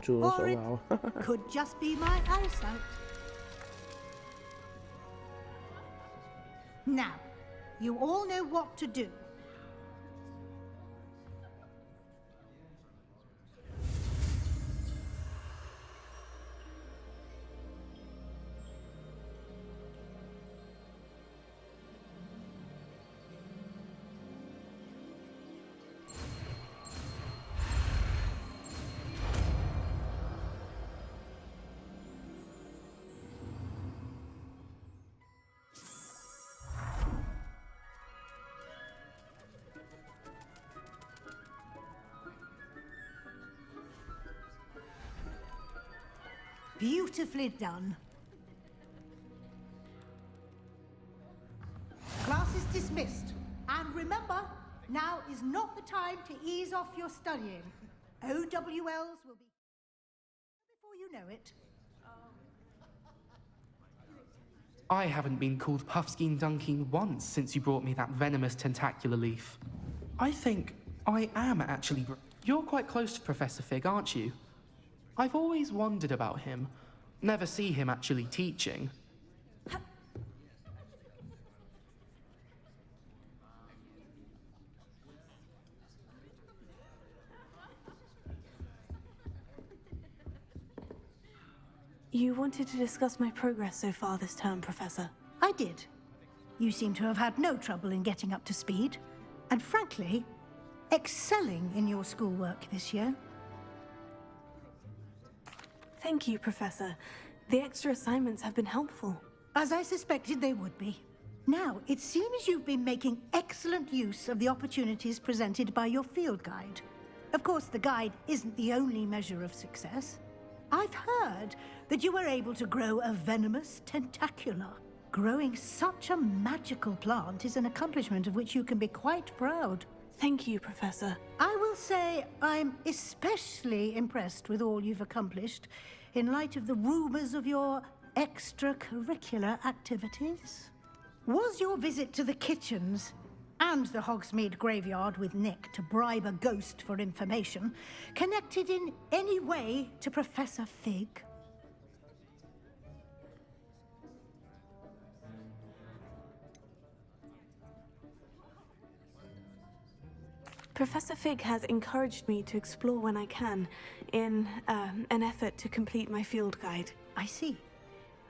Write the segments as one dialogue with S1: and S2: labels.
S1: Jules,
S2: Or
S1: oh
S2: it
S1: wow.
S2: could just be my eyesight. Now, you all know what to do. Beautifully done. Class is dismissed. And remember, now is not the time to ease off your studying. OWLs will be before you know it.
S3: I haven't been called Puffskein Dunking once since you brought me that venomous tentacular leaf. I think I am actually... You're quite close to Professor Fig, aren't you? I've always wondered about him. Never see him actually teaching.
S4: You wanted to discuss my progress so far this term, Professor.
S2: I did. You seem to have had no trouble in getting up to speed. And frankly, excelling in your schoolwork this year.
S4: Thank you, Professor. The extra assignments have been helpful.
S2: As I suspected they would be. Now, it seems you've been making excellent use of the opportunities presented by your field guide. Of course, the guide isn't the only measure of success. I've heard that you were able to grow a venomous tentacula. Growing such a magical plant is an accomplishment of which you can be quite proud.
S4: Thank you, Professor.
S2: I will say I'm especially impressed with all you've accomplished in light of the rumors of your extracurricular activities. Was your visit to the kitchens and the Hogsmeade graveyard with Nick to bribe a ghost for information connected in any way to Professor Fig?
S4: Professor Fig has encouraged me to explore when I can, in an effort to complete my field guide.
S2: I see.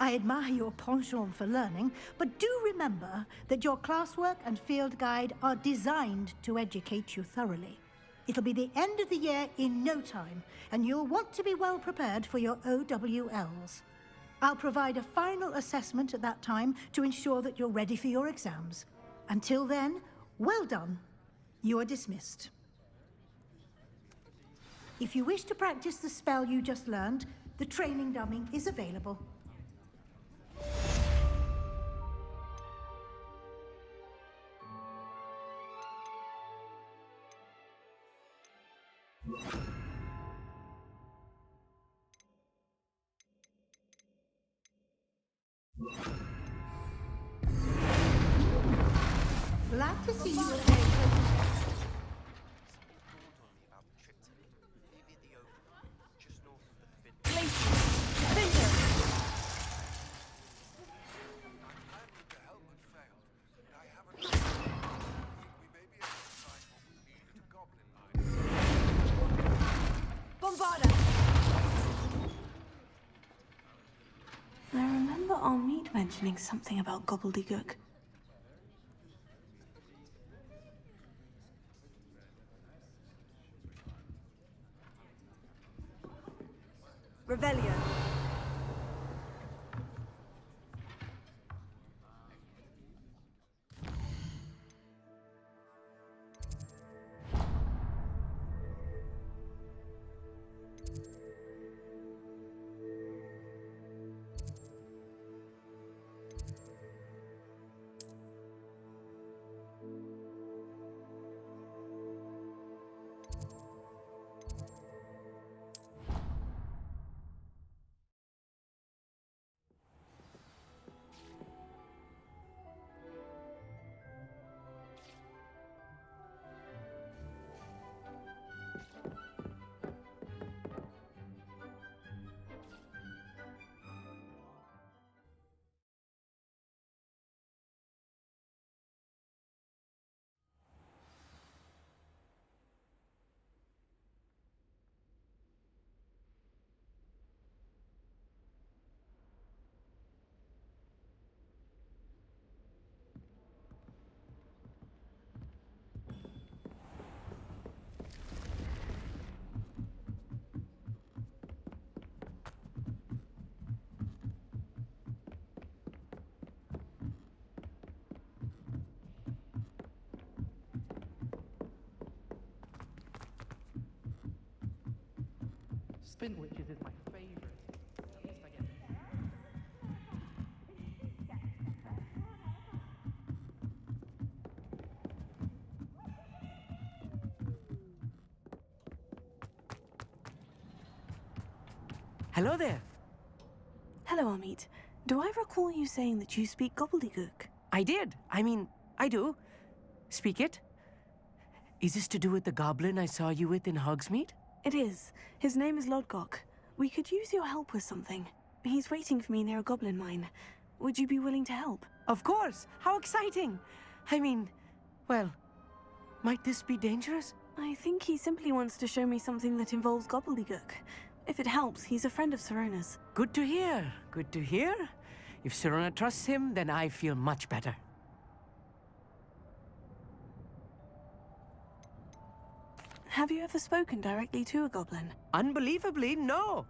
S2: I admire your penchant for learning, but do remember that your classwork and field guide are designed to educate you thoroughly. It'll be the end of the year in no time, and you'll want to be well prepared for your OWLs. I'll provide a final assessment at that time to ensure that you're ready for your exams. Until then, well done. You are dismissed. If you wish to practice the spell you just learned, the training dummy is available. Glad to see you at a
S4: I remember Almeid mentioning something about gobbledygook.
S5: Revelio.
S3: Spin witches is my favorite. At least I get.
S1: Hello there.
S4: Hello, Amit. Do I recall you saying that you speak gobbledygook?
S1: I did. I do. Speak it. Is this to do with the goblin I saw you with in Hogsmeade?
S4: It is. His name is Lodgok. We could use your help with something. He's waiting for me near a goblin mine. Would you be willing to help?
S1: Of course. How exciting. Well, might this be dangerous?
S4: I think he simply wants to show me something that involves gobbledygook. If it helps, he's a friend of Serona's.
S1: Good to hear. Good to hear. If Serona trusts him, then I feel much better.
S4: Have you ever spoken directly to a goblin?
S1: Unbelievably, no.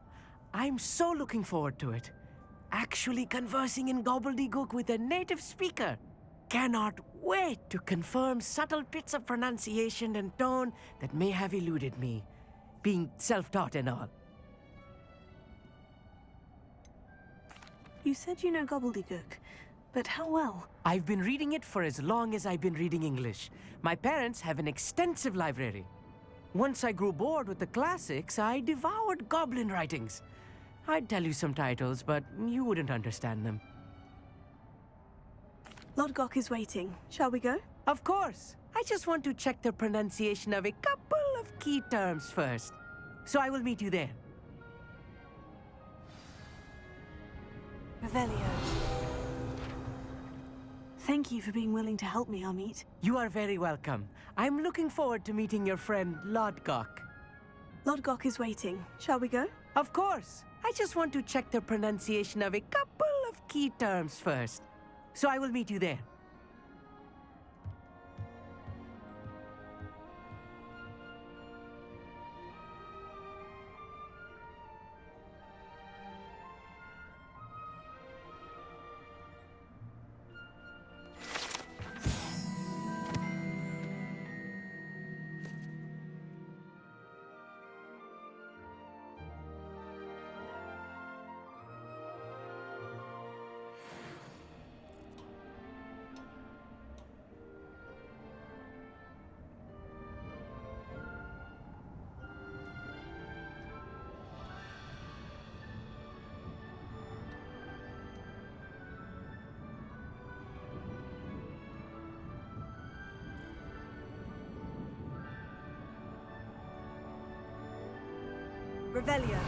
S1: I'm so looking forward to it. Actually conversing in gobbledygook with a native speaker. Cannot wait to confirm subtle bits of pronunciation and tone that may have eluded me, being self-taught and all.
S4: You said you know gobbledygook, but how well?
S1: I've been reading it for as long as I've been reading English. My parents have an extensive library. Once I grew bored with the classics, I devoured goblin writings. I'd tell you some titles, but you wouldn't understand them.
S4: Lodgok is waiting. Shall we go?
S1: Of course. I just want to check the pronunciation of a couple of key terms first. So I will meet you there.
S4: Revelio. Thank you for being willing to help me, Amit.
S1: You are very welcome. I'm looking forward to meeting your friend, Lodgok.
S4: Lodgok is waiting. Shall we go?
S1: Of course. I just want to check the pronunciation of a couple of key terms first. So I will meet you there.
S4: Revelio.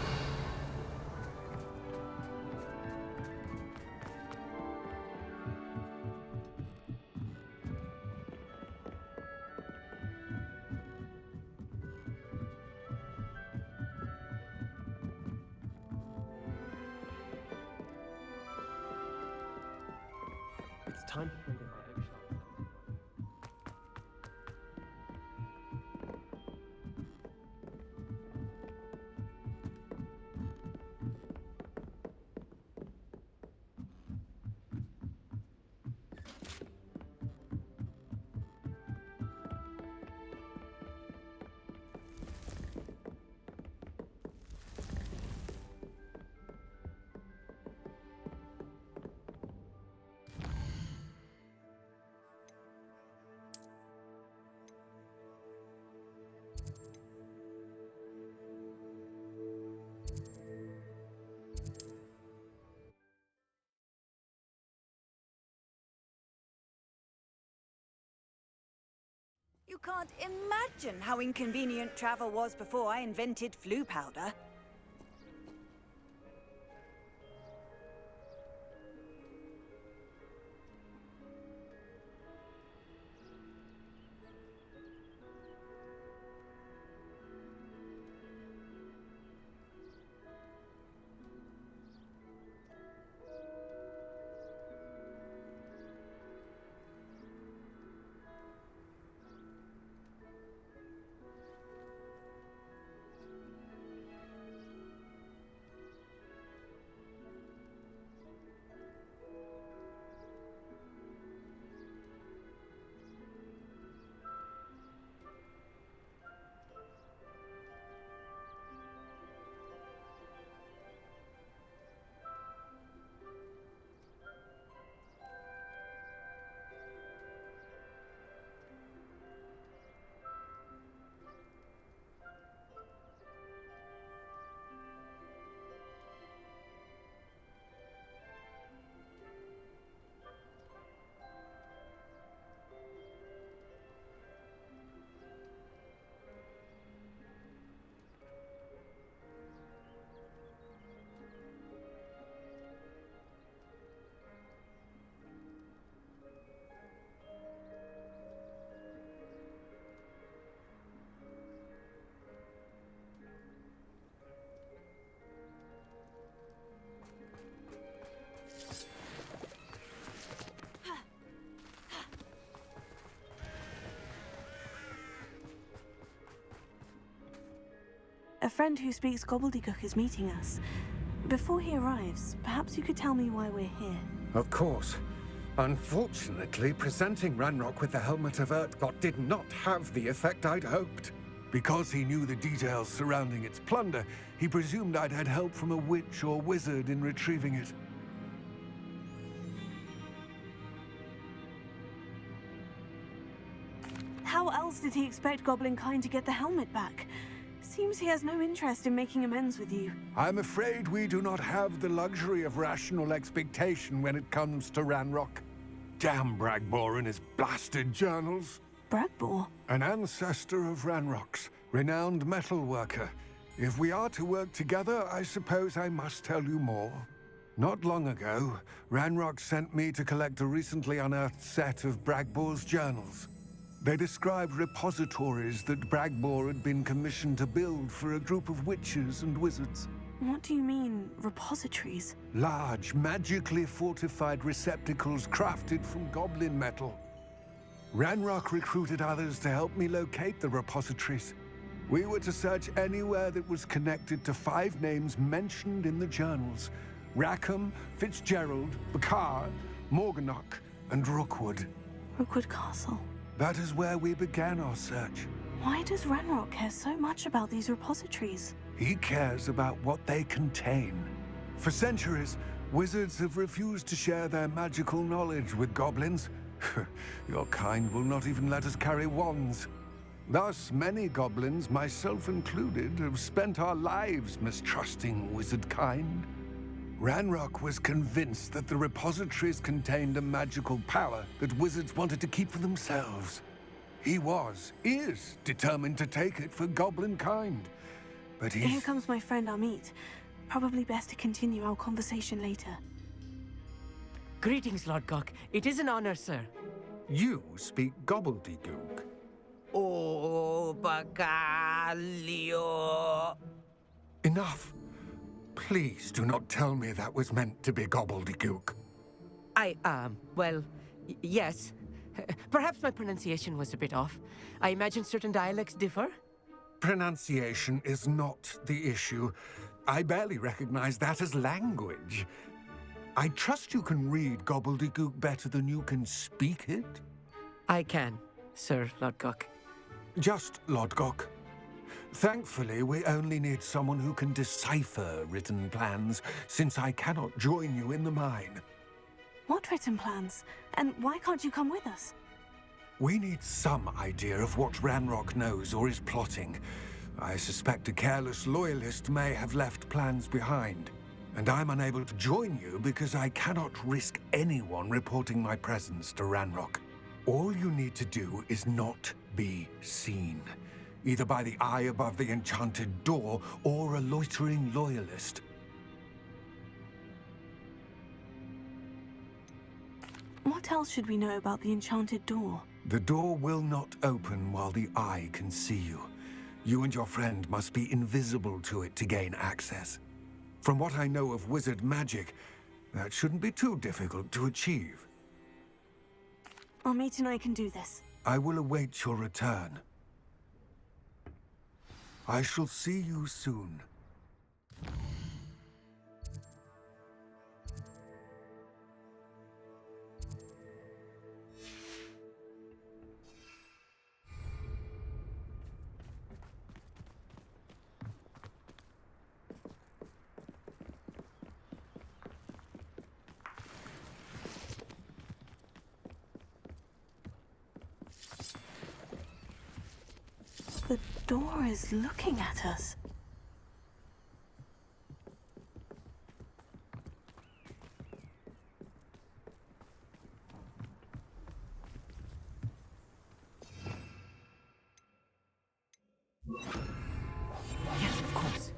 S5: It's time to bring in my eggshells.
S6: You can't imagine how inconvenient travel was before I invented flu powder.
S4: A friend who speaks gobbledygook is meeting us. Before he arrives, perhaps you could tell me why we're here.
S7: Of course. Unfortunately, presenting Ranrock with the Helmet of Urtkot did not have the effect I'd hoped. Because he knew the details surrounding its plunder, he presumed I'd had help from a witch or wizard in retrieving it.
S4: How else did he expect Goblinkind to get the helmet back? Seems he has no interest in making amends with you.
S7: I'm afraid we do not have the luxury of rational expectation when it comes to Ranrock. Damn Bragbor and his blasted journals.
S4: Bragbor?
S7: An ancestor of Ranrock's, renowned metal worker. If we are to work together, I suppose I must tell you more. Not long ago, Ranrock sent me to collect a recently unearthed set of Bragbor's journals. They described repositories that Bragbor had been commissioned to build for a group of witches and wizards.
S4: What do you mean, repositories?
S7: Large, magically fortified receptacles crafted from goblin metal. Ranrock recruited others to help me locate the repositories. We were to search anywhere that was connected to 5 names mentioned in the journals: Rackham, Fitzgerald, Bakar, Morganach, and Rookwood.
S4: Rookwood Castle.
S7: That is where we began our search.
S4: Why does Ranrock care so much about these repositories?
S7: He cares about what they contain. For centuries, wizards have refused to share their magical knowledge with goblins. Your kind will not even let us carry wands. Thus, many goblins, myself included, have spent our lives mistrusting wizard kind. Ranrock was convinced that the repositories contained a magical power that wizards wanted to keep for themselves. He is determined to take it for goblin kind. But
S4: Here comes my friend Amit. Probably best to continue our conversation later.
S1: Greetings, Lord Gok. It is an honor, sir.
S7: You speak gobbledygook.
S1: Oh, Bagalio.
S7: Enough. Please do not tell me that was meant to be gobbledygook.
S1: Yes. Perhaps my pronunciation was a bit off. I imagine certain dialects differ.
S7: Pronunciation is not the issue. I barely recognize that as language. I trust you can read gobbledygook better than you can speak it?
S1: I can, Sir Lord Gok.
S7: Just Lord Gok. Thankfully, we only need someone who can decipher written plans, since I cannot join you in the mine.
S4: What written plans? And why can't you come with us?
S7: We need some idea of what Ranrock knows or is plotting. I suspect a careless loyalist may have left plans behind. And I'm unable to join you because I cannot risk anyone reporting my presence to Ranrock. All you need to do is not be seen, either by the eye above the enchanted door or a loitering loyalist.
S4: What else should we know about the enchanted door?
S7: The door will not open while the eye can see you. You and your friend must be invisible to it to gain access. From what I know of wizard magic, that shouldn't be too difficult to achieve.
S4: Amit and I can do this.
S7: I will await your return. I shall see you soon.
S4: The door is looking at us.
S1: Yes, of course.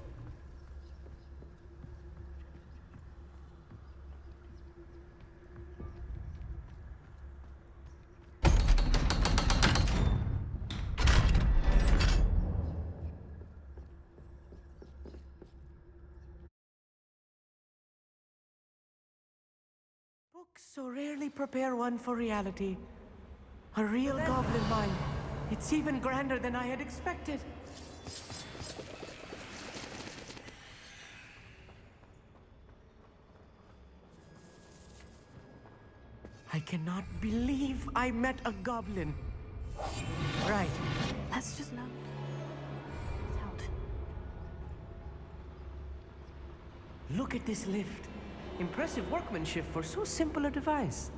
S1: Books so rarely prepare one for reality. A real goblin mine. It's even grander than I had expected. I cannot believe I met a goblin. Right.
S4: Let's just learn. It's out.
S1: Look at this lift. Impressive workmanship for so simple a device.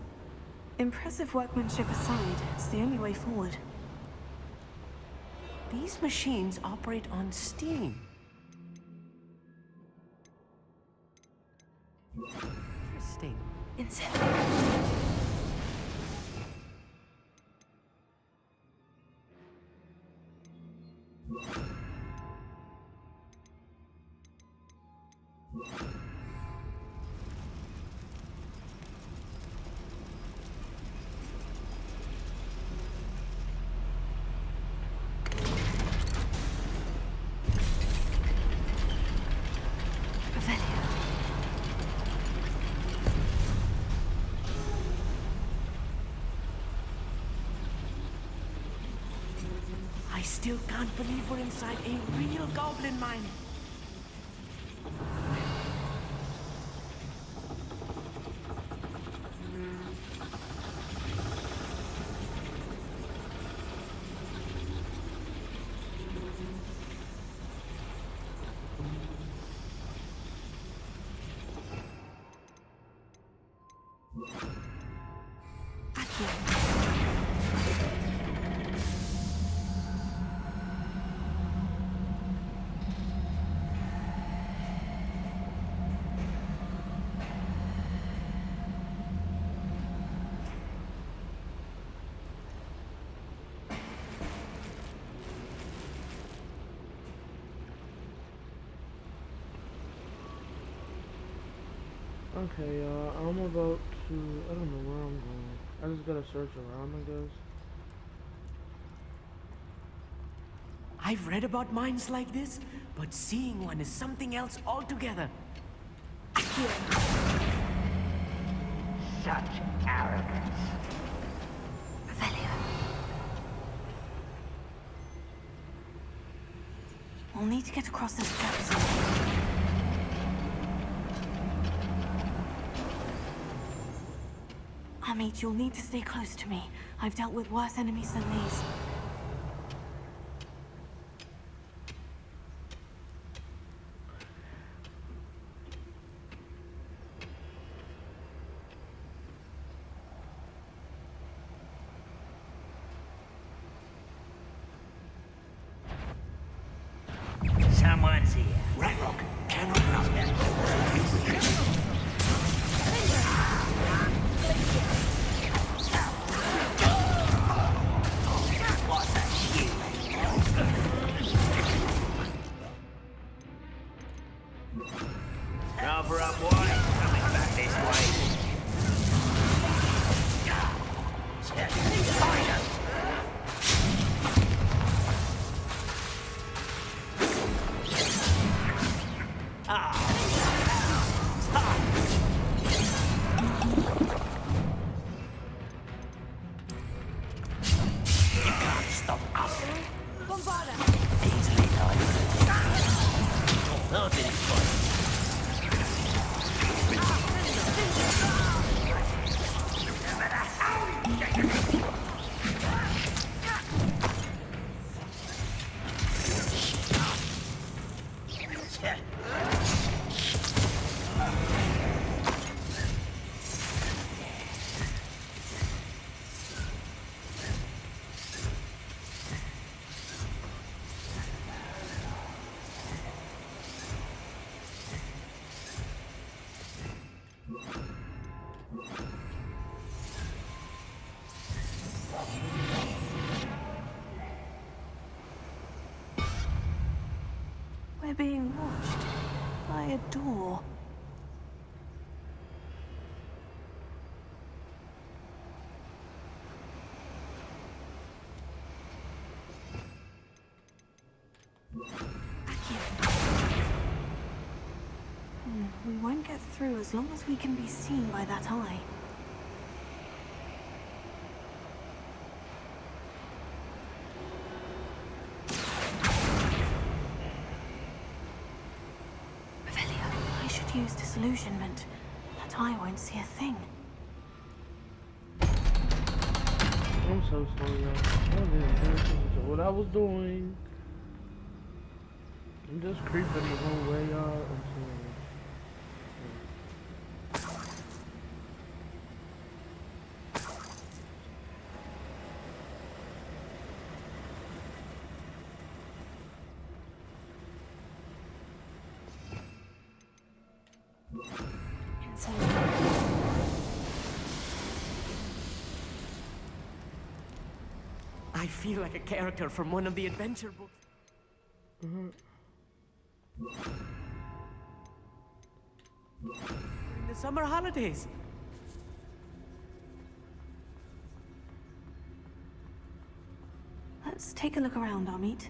S4: Impressive workmanship aside, it's the only way forward.
S1: These machines operate on steam. Interesting.
S4: Incendiary.
S1: I still can't believe we're inside a real goblin mine.
S5: Okay, I'm about to, I don't know where I'm going. I just gotta search around, I guess.
S1: I've read about mines like this, but seeing one is something else altogether.
S8: Such arrogance.
S4: Revelio. We'll need to get across this gap soon. Amit, you'll need to stay close to me. I've dealt with worse enemies than these.
S8: Someone's here.
S7: Ragnarok cannot love
S8: What's that shit? Cover up, boy. Coming back this way.
S4: We're being watched by a door. We won't get through as long as we can be seen by that eye. Revelio, I should use disillusionment. That eye won't see a thing.
S5: so slow, y'all. I didn't pay attention to what I was doing. I'm just creeping the whole way, y'all. I'm serious.
S1: I feel like a character from one of the adventure books. In the summer holidays.
S4: Let's take a look around, Amit.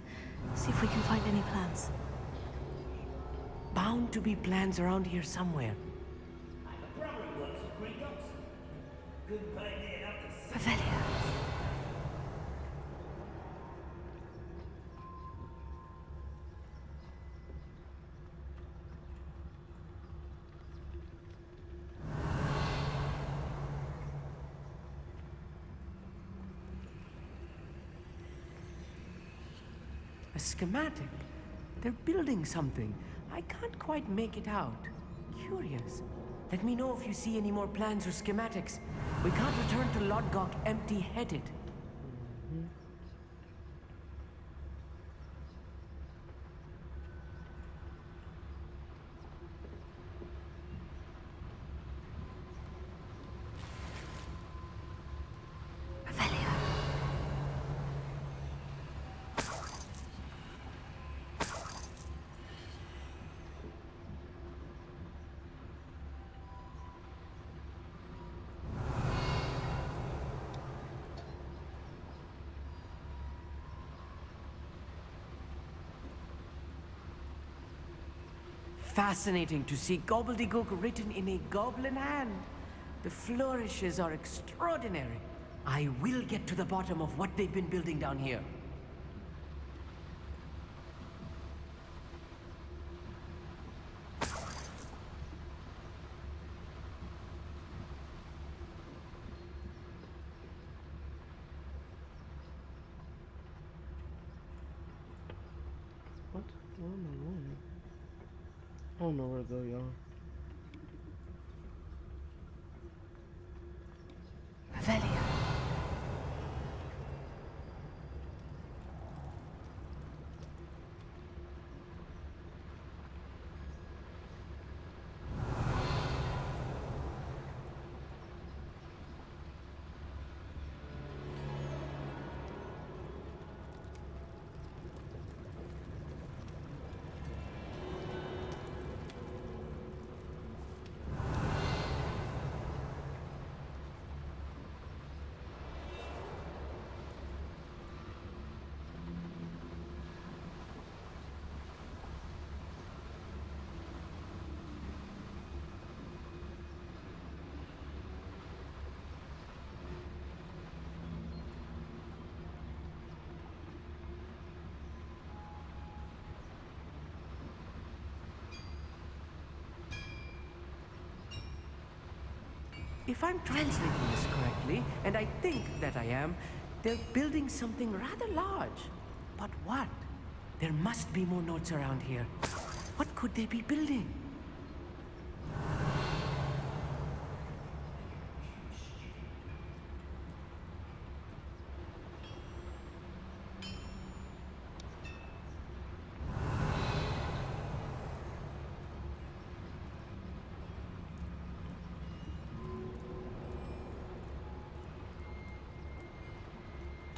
S4: See if we can find any plans.
S1: Bound to be plans around here somewhere.
S4: Revelia.
S1: A schematic. They're building something. I can't quite make it out. Curious. Let me know if you see any more plans or schematics. We can't return to Lodgok empty-headed.
S4: Revelia.
S1: Fascinating to see gobbledygook written in a goblin hand. The flourishes are extraordinary. I will get to the bottom of what they've been building down here.
S5: What? Where am I going? I don't know where to go, y'all.
S4: Revelia.
S1: If I'm translating this correctly, and I think that I am, they're building something rather large. But what? There must be more notes around here. What could they be building?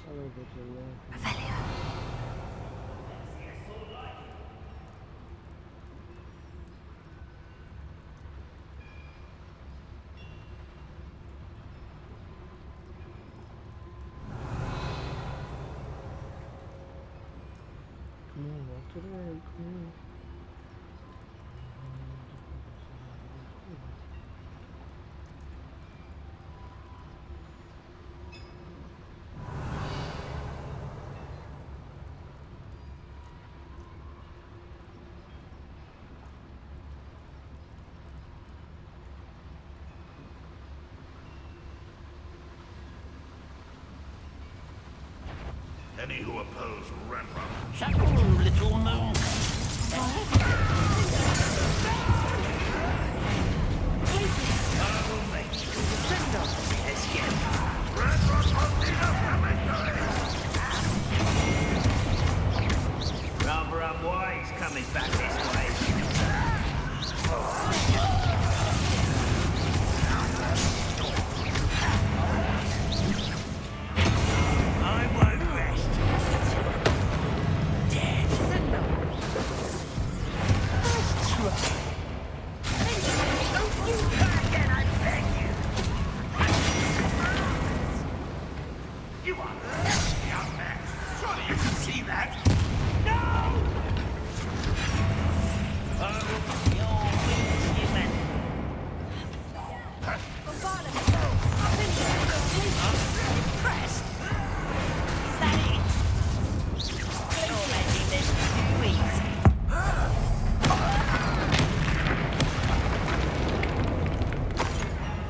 S5: I gotta go to the left.
S4: Revelia.
S5: Come on, walk to the right. Come on.
S9: any who oppose Renra.
S8: Shut little moon. I will make you escape. Rather unwise coming back this way. I won't rest. Dead. Nice try. Don't you try again, I beg you. You are nasty, young man. Surely you can see that. No! Your wings, human. Impressed? Is that it? You're letting this too easy.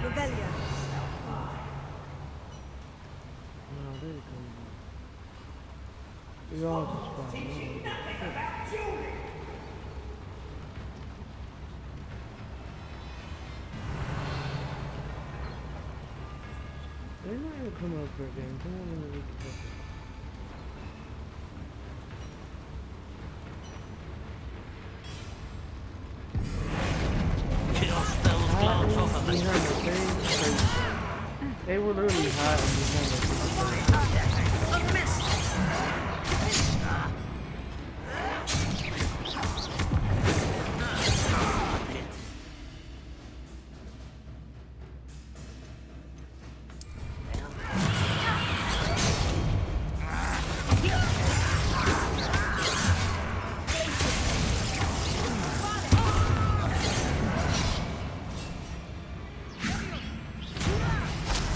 S6: Revelio.
S5: No, there you come. We all just fine. They're not gonna come up for a game. Come on, let me get this.
S8: Just those glance off of
S5: Behind
S8: the
S5: the thing, they were literally hiding behind the
S8: A miss.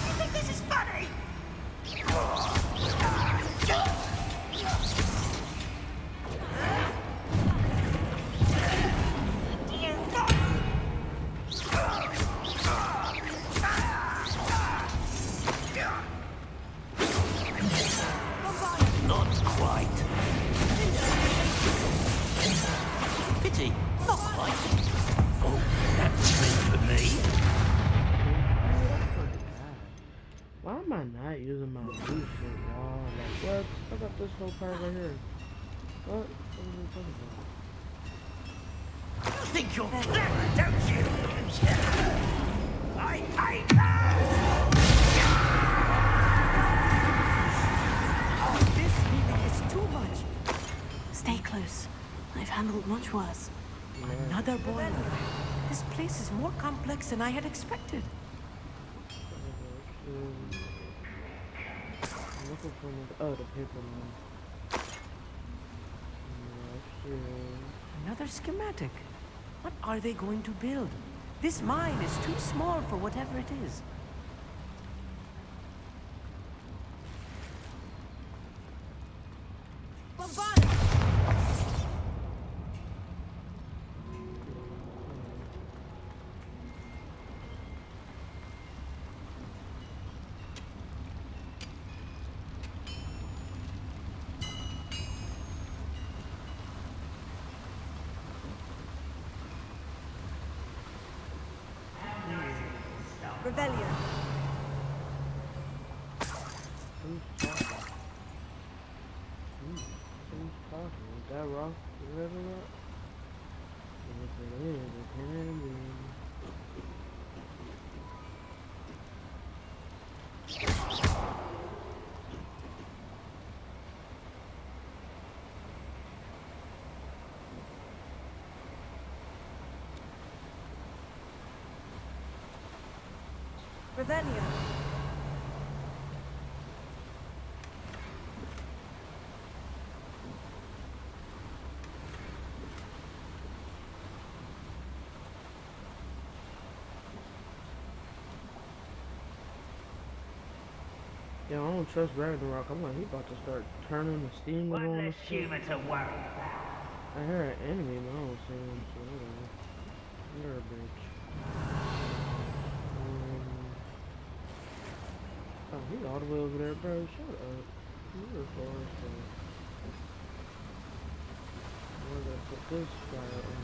S8: You think this is funny? Not quite. Pity, not quite. Oh, that's meant for me.
S5: Why am I not using my new shit, y'all? Like, what? I got this whole part right here. What? What are we talking about?
S8: You think you're clever, don't you? I hate that!
S1: Oh, this really is too much.
S4: Stay close. I've handled much worse.
S1: Another boiler. This place is more complex than I had expected.
S5: I'm looking for the paper one.
S1: Another schematic. What are they going to build? This mine is too small for whatever it is.
S6: Revelio.
S5: Who's talking? Is that Rock? Is that Rock? If it is, it can be.
S6: Revelio.
S5: Yeah, I don't trust Ragnarok. I'm like, he about to start turning the steam
S8: One
S5: on the
S8: less
S5: shit.
S8: human to worry about.
S5: I heard an enemy, but I don't see him, so whatever. You're a bitch. Oh, he's all the way over there, bro. Shut up. You're forest. Where did I put this fire on?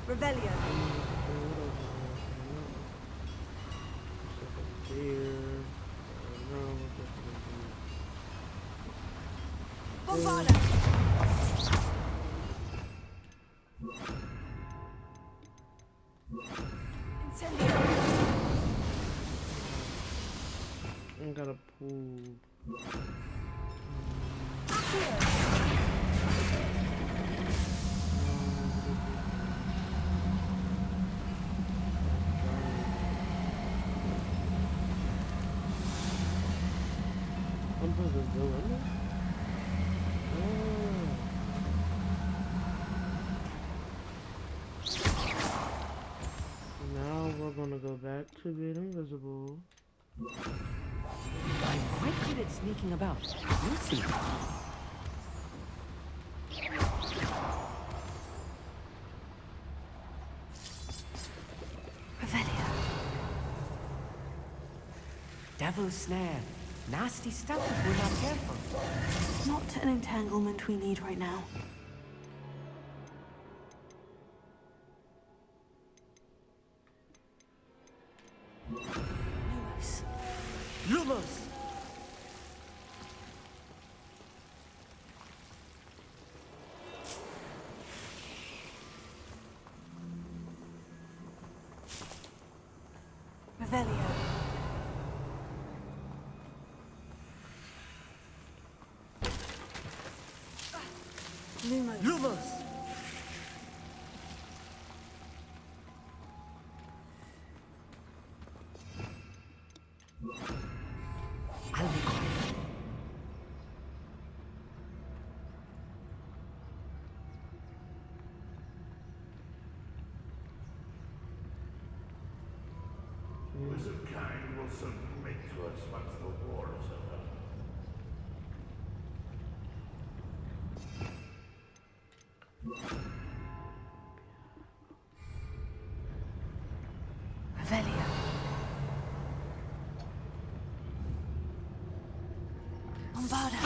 S6: Revelio. Bombarda. Incendio.
S5: I got a pool. I'm supposed to go in there? Now we're gonna go back to being invisible.
S1: I'm quite good at sneaking about. You see.
S4: Revelio.
S1: Devil's snare. Nasty stuff if we're not careful.
S4: Not an entanglement we need right now. Lumos.
S1: Lumos!
S6: Revelio. Lumos.
S1: Lumos! I'll be quiet.
S9: Wizard kind will submit to us once the war is over.
S4: Revelio. Bombarda.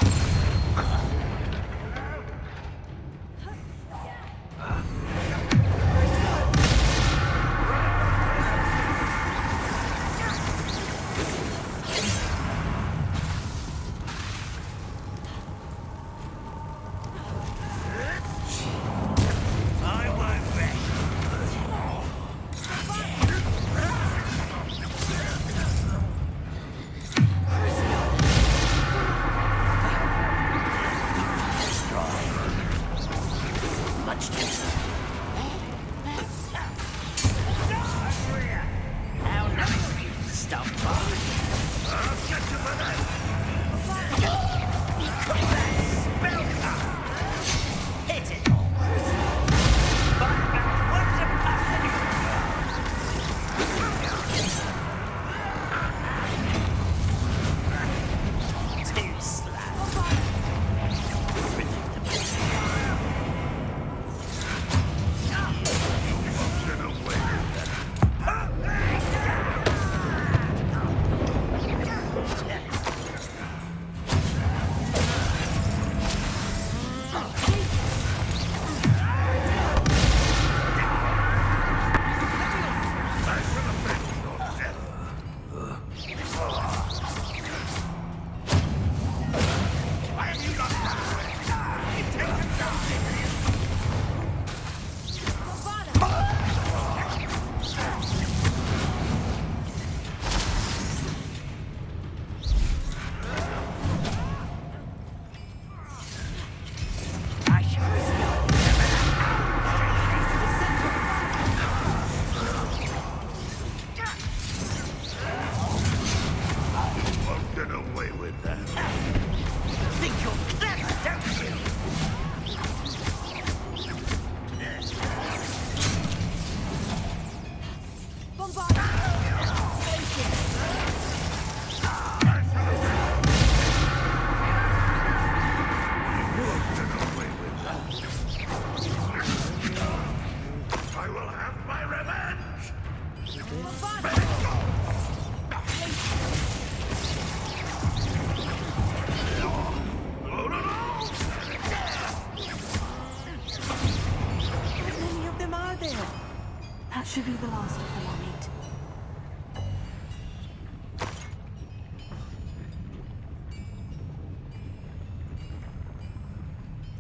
S4: That should be the last of them I'll meet.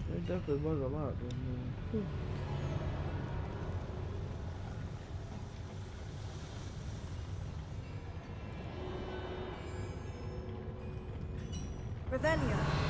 S5: There definitely was a lot in there.
S6: Revelio.